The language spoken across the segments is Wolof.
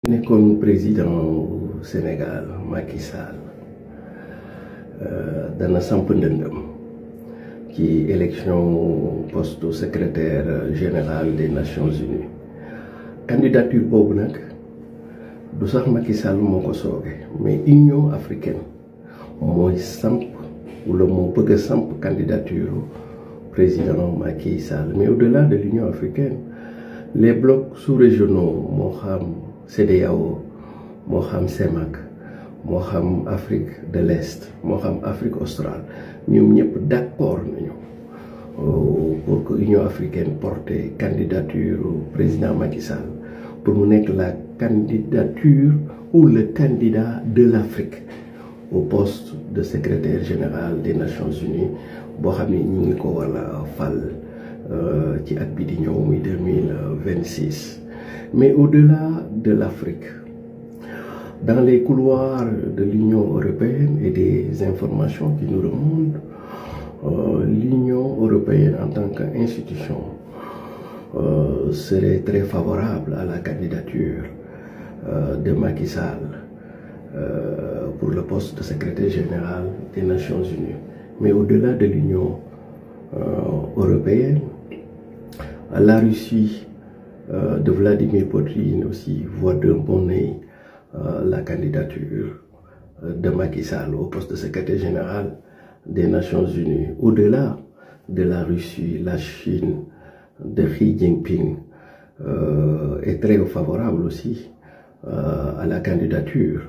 nekkoon président au Sénégal Macky Sall dana samp ndëndëm ci élection poste secrétaire général des Nations Unies candidature boobu nag du sax Macky Sall moo ko sooge mais Union africaine mooy samp wala moo bëgg a samp candidature président Macky Sall. Mais au-delà de l'Union africaine, les blocs sous-régionaux moo xam CEDEAO moo xam CEMAC moo xam Afrique de l'Est moo xam Afrique australe ñoom ñëpp d'accord nañu pour que l'Union africaine porte candidature président Macky Sall pour mu nekk la candidature ou le candidat de l'Afrique au poste de secrétaire général des Nations Unies boo xam ne ñu ngi ko wala fal ci at bi di ñëw muy 2026. Mais au-delà de l'Afrique, dans les couloirs de l'Union européenne et des informations qui nous remontent, l'Union européenne en tant qu'institution serait très favorable à la candidature de Macky Sall pour le poste de secrétaire général des Nations Unies. Mais au-delà de l'Union européenne, la Russie de Vladimir Poutine aussi voit d'un bon œil la candidature de Macky Sall au poste de secrétaire général des Nations Unies. Au-delà de la Russie, la Chine de Xi Jinping est très favorable aussi à la candidature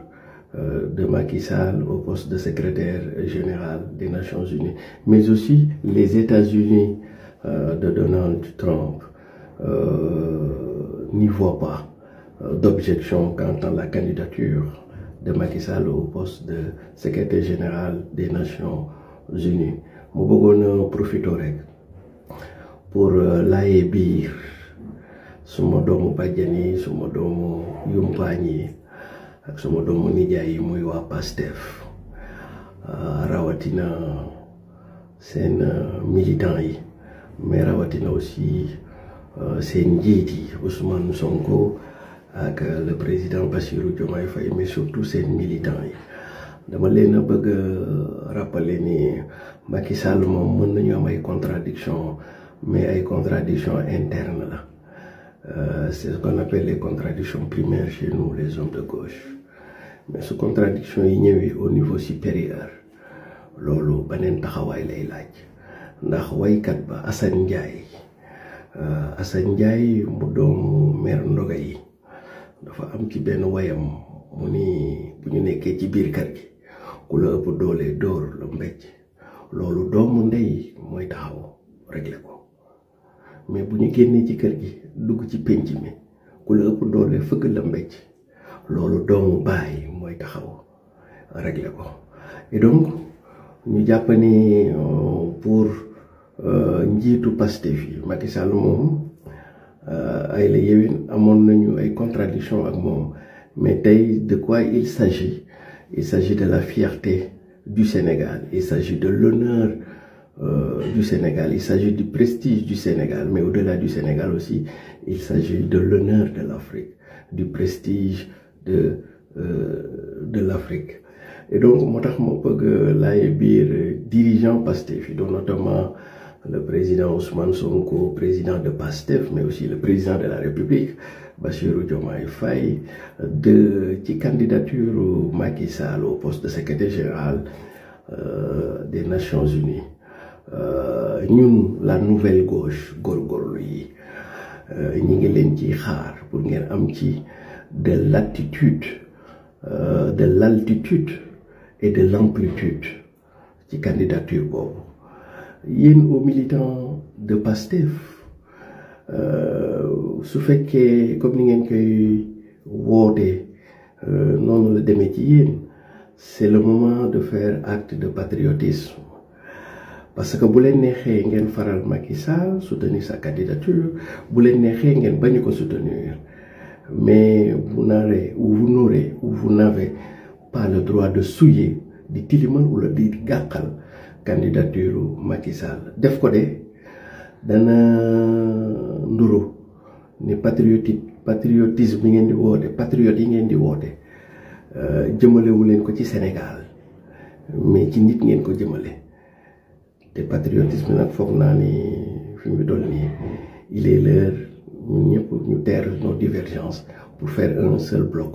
de Macky Sall au poste de secrétaire général des Nations Unies. Mais aussi les États-Unis de Donald Trump n'y voient pas d'objection quant à la candidature de Macky Sall au poste de secrétaire général des Nations Unies. mu bëggoon profiter rek pour laaye biir suma doomu bàjjan yi suma doomu yumpaañ yi ak suma doomu nijaay yi muy waa Pastef rawatina seen militants yi mais rawatina aussi seen njiit yi Ousmane Sonko ak le président Bassirou Diomaye Faye, mais surtout seen militants yi dama leen a bëgg rappeler ni Macky Sall moom mën nañu am ay contradictions mais ay contradictions internes la c'est ce qu'on appelle les contradictions primaires chez nous les hommes de gauche. Mais su contradiction yi ñëwee au niveau supérieur loolu beneen taxawaay lay laaj ndax waykat ba Assane Ndiaye mu doomu mer ndoga yi dafa am ci benn wayam mu ni bu ñu nekkee ci biir kër gi ku la ëpp doole dóor la mbéj loolu doomu ndey mooy taxaw régler ko mais bu ñu génnee ci kër gi dugg ci penc mi ku la ëpp doole fëgg la mbéj loolu doomu baay mooy taxaw régler ko. Et donc ñu jàpp ni pour njiitu Pastef yi Macky Sall moom ay la yewin amoon nañu ay contradictions ak moom mais tey de quoi il s'agit de la fierté du Sénégal, il s'agit de l'honneur du Sénégal, il s'agit du prestige du Sénégal, mais au-delà du Sénégal aussi il s'agit de l'honneur de l'Afrique, du prestige de l'Afrique. Et donc moo tax ma bëgg laay biir dirigeant Pastef yi dont notamment le président Ousmane Sonko, président de Pastef, mais aussi le président de la République Bassirou Diomaye Faye ci candidature Macky Sall au poste de secrétaire général des Nations Unies. Ñun la nouvelle gauche góorgóorlu yi ñi ngi leen ci xaar pour ngeen am ci de l'attitude, de l'altitude et de l'amplitude ci candidature boobu. Yéen aux militants de Pastef su fekkee comme ni ngeen koy woote noonu la demee ci yéen, c'est le moment de faire acte de patriotisme parce que bu leen neexee ngeen faral Macky Sall soutenir sa candidature, bu leen neexee ngeen bañ ko soutenir, mais vous n'avez pas le droit de souiller, di tilimal wala di gàkkal candidature Macky Sall. Def ko de dana nduru ni patriotisme bi ngeen di woote patriote yi ngeen di woote jëmalewu leen ko ci Sénégal mais ci nit ngeen ko jëmale te patriotisme nag foog naa ni fi mu doon nii il est l'heure ñun ñëpp ñu taire nos divergences pour faire un seul bloc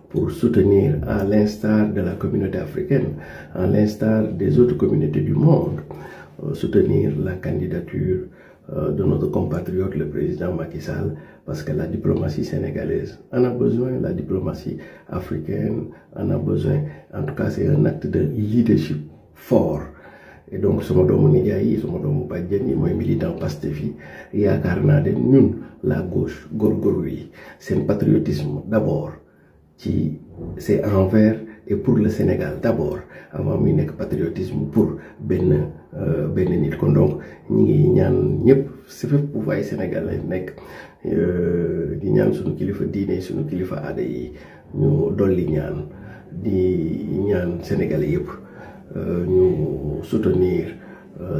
pour soutenir, à l'instar de la communauté africaine, à l'instar des autres communautés du monde, soutenir la candidature de notre compatriote, le président Macky Sall, parce que la diplomatie sénégalaise en a besoin, la diplomatie africaine en a besoin. En tout cas, c'est un acte de leadership fort. Et donc, sama doomu nijaay yi sama doomu bàjjen yi mooy militant Pastef yi yaakaar naa de ñun la gauche góorgóorlu yi seen patriotisme d'abord ci c'est envers et pour le Sénégal d'abord avant muy nekk patriotisme pour benn nit kon donc ñi ngi ñaan ñëpp si fépp bu fay Sénégal lay nekk di ñaan suñu kilifa diine suñu kilifa aada yi ñu dolli ñaan di ñaan Sénégalais yëpp ñu soutenir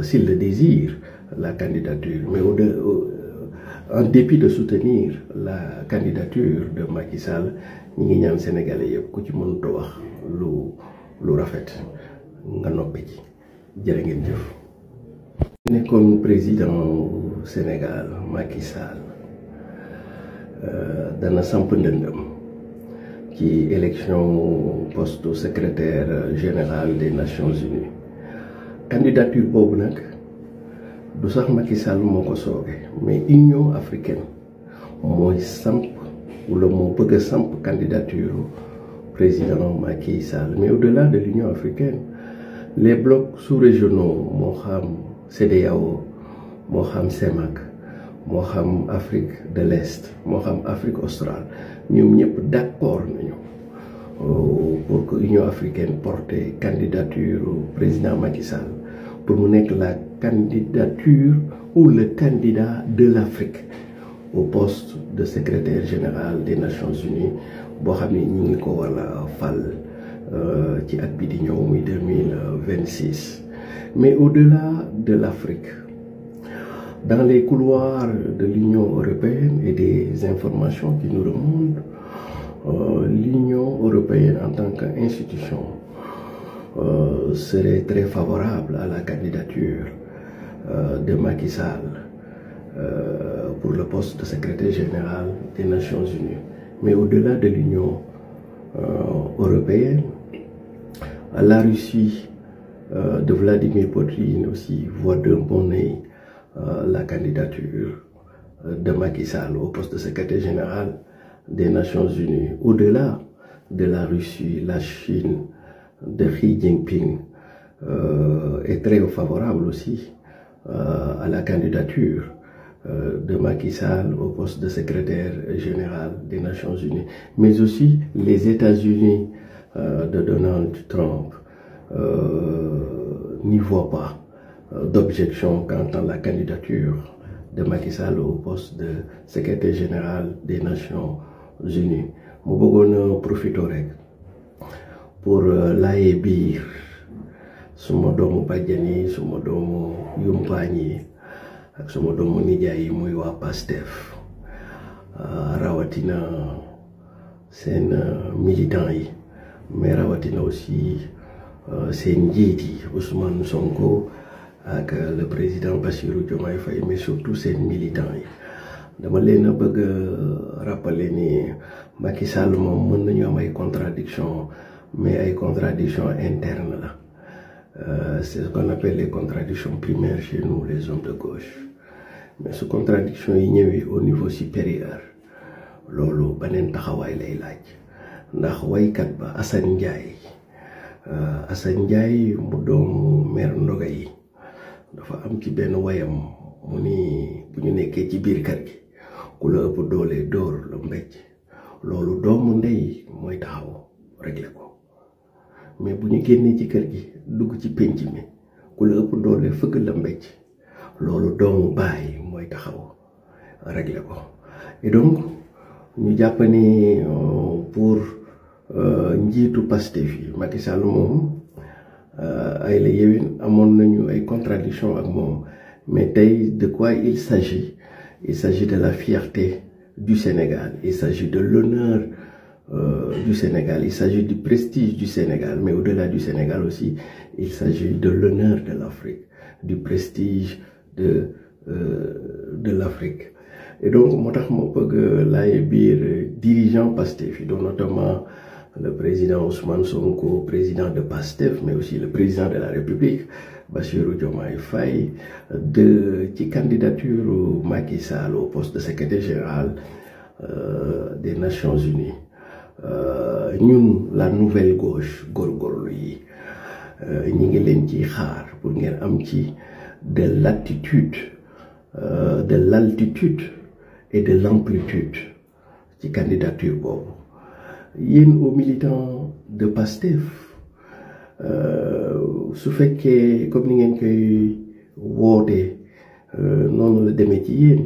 s'il le désire la candidature mais en dépit de soutenir la candidature de Macky Sall ñi ngi ñaan Sénégalais yëpp ku ci mënut a wax lu rafet nga noppi ci jërë ngeen jëf. nekkoon président Sénégal Macky Sall dana samp ndëndëm ci élection poste secrétaire général des Nations Unies candidature boobu nag du sax Macky Sall moo ko sooge mais Union africaine mooy samp wala moo bëgg a samp candidature président Macky Sall mais au-delà de l'Union africaine les blocs sous-régionaux moo xam CEDEAO moo xam CEMAC moo xam Afrique de l'Est moo xam Afrique australe ñoom ñëpp d'accord nañu pour que Union africaine porte candidature président Macky Sall pour mu nekk la candidature ou le candidat de l'Afrique au poste de secrétaire général des Nations Unies boo xam ne ñu ngi ko wala fal ci at bi di ñëw muy 2026 mais au-delà de l'Afrique dans les couloirs de l'Union européenne et des informations qui nous remontent l'Union européenne en tant qu'institution serait très favorable à la candidature de Macky Sall pour le poste de secrétaire général des Nations Unies. Mais au-delà de l'Union européenne, la Russie de Vladimir Poutine aussi voit d'un bon œil la candidature de Macky Sall au poste de secrétaire général des Nations Unies. Au-delà de la Russie, la Chine de Xi Jinping est très favorable aussi à la candidature de Macky Sall au poste de secrétaire général des Nations Unies. Mais aussi les États-Unis de Donald Trump n'y voient pas d'objection quant à la candidature de Macky Sall au poste de secrétaire général des Nations Unies. mu bëggoon a profité rek pour laaye biir suma doomu bàjjan yi suma doomu yumpaañ yi ak suma doomu nijaay yi muy waa Pastef rawatina seen militants yi mais rawatina aussi seen njiit yi Ousmane Sonko ak le président Bassirou Diomaye Faye mais surtout seen militants yi dama leen a bëgg rappeler ni Macky Sall moom mën nañu am ay contradictions mais ay contradictions internes la c'est ce qu'on appelle les contradictions primaires chez nous les hommes de gauche mais su contradiction yi ñëwee au niveau supérieur loolu beneen taxawaay lay laaj ndax waykat ba Assane Ndiaye mu doomu mère Ndoga yi dafa am ci benn wayam mu ni bu ñu nekkee ci biir kër gi ku la ëpp doole dóor la mbéj loolu doomu ndey mooy taxaw régler ko mais bu ñu génnee ci kër gi dugg ci pénc mi ku la ëpp doole fëgg la mbéj loolu doomu baay mooy taxaw régler ko et donc ñu jàpp ni pour njiitu Pastef yi Macky Sall moom ay la yewin amoon nañu ay contradiction ak moom mais tey de quoi il s'agit de la fierté du Sénégal, il s'agit de l'honneur du Sénégal, il s'agit du prestige du Sénégal, mais au-delà du Sénégal aussi, il s'agit de l'honneur de l'Afrique, du prestige de l'Afrique. Et donc, moo tax ma bëgg laay biir dirigeant Pastef, dont notamment le président Ousmane Sonko, président de Pastef, mais aussi le président de la République, Bassirou Diomaye Faye, ci candidature Macky Sall au poste de secrétaire général des Nations Unies. Ñun la nouvelle gauche góorgóorlu yi ñi ngi leen ci xaar pour ngeen am ci de l'attitude, de l'altitude et de l'amplitude ci candidature boobu. Yéen aux militants de Pastef su fekkee comme ni ngeen koy woote noonu la demee ci yéen,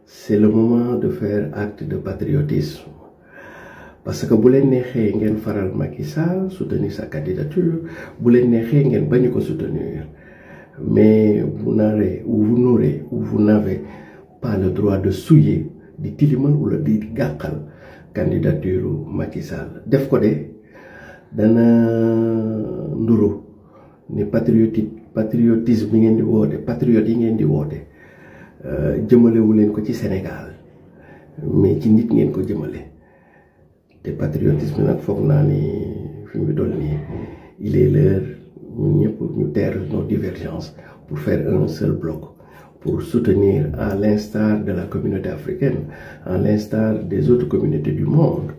c'est le moment de faire acte de patriotisme. Parce que bu leen neexee ngeen faral Macky Sall soutenir sa candidature, bu leen neexee ngeen bañ ko soutenir, mais vous n'aurez ou vous n'avez pas le droit de souiller, di tilimal wala di gàkkal candidature Macky Sall. Def ko de dana nduru ni patriotisme bi ngeen di woote, patriote yi ngeen di woote jëmalewu leen ko ci Sénégal, mais ci nit ngeen ko jëmale. te patriotisme nag foog naa ni fi mu toll nii il est l'heure ñun ñëpp ñu taire nos divergences pour faire un seul bloc, pour soutenir, à l'instar de la communauté africaine, à l'instar des autres communautés du monde,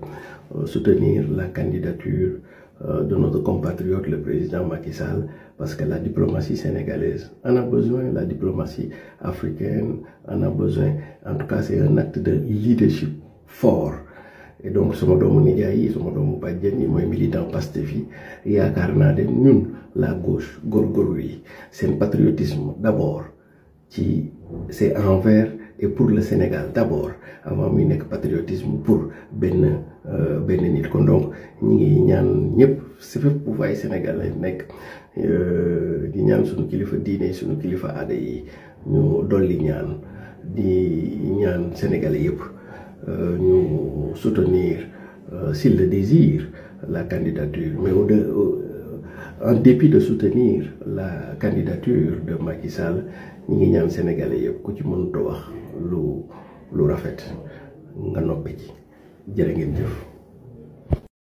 soutenir la candidature de notre compatriote le président Macky Sall, parce que la diplomatie sénégalaise en a besoin, la diplomatie africaine en a besoin. En tout cas, c'est un acte de leadership fort. Et donc sama doomu nijaay yi, sama doomu bàjjen yi mooy militant Pastef yi, yaakaar naa de ñun la gauche góorgóorlu yi seen patriotisme d'abord ci c'est envers et pour le Sénégal d'abord, avant muy nekk patriotisme pour benn nit. Kon donc ñi ngi ñaan ñëpp si fépp bu fay Sénégal lay nekk di ñaan suñu kilifa diine, suñu kilifa aada yi ñu dolli ñaan, di ñaan Sénégalais yëpp ñu soutenir s'il le désire la candidature, mais en dépit de soutenir la candidature de Macky Sall, ñi ngi ñaan Sénégalais yëpp ku ci mënut a wax lu rafet nga noppi ci. Jërë ngeen jëf.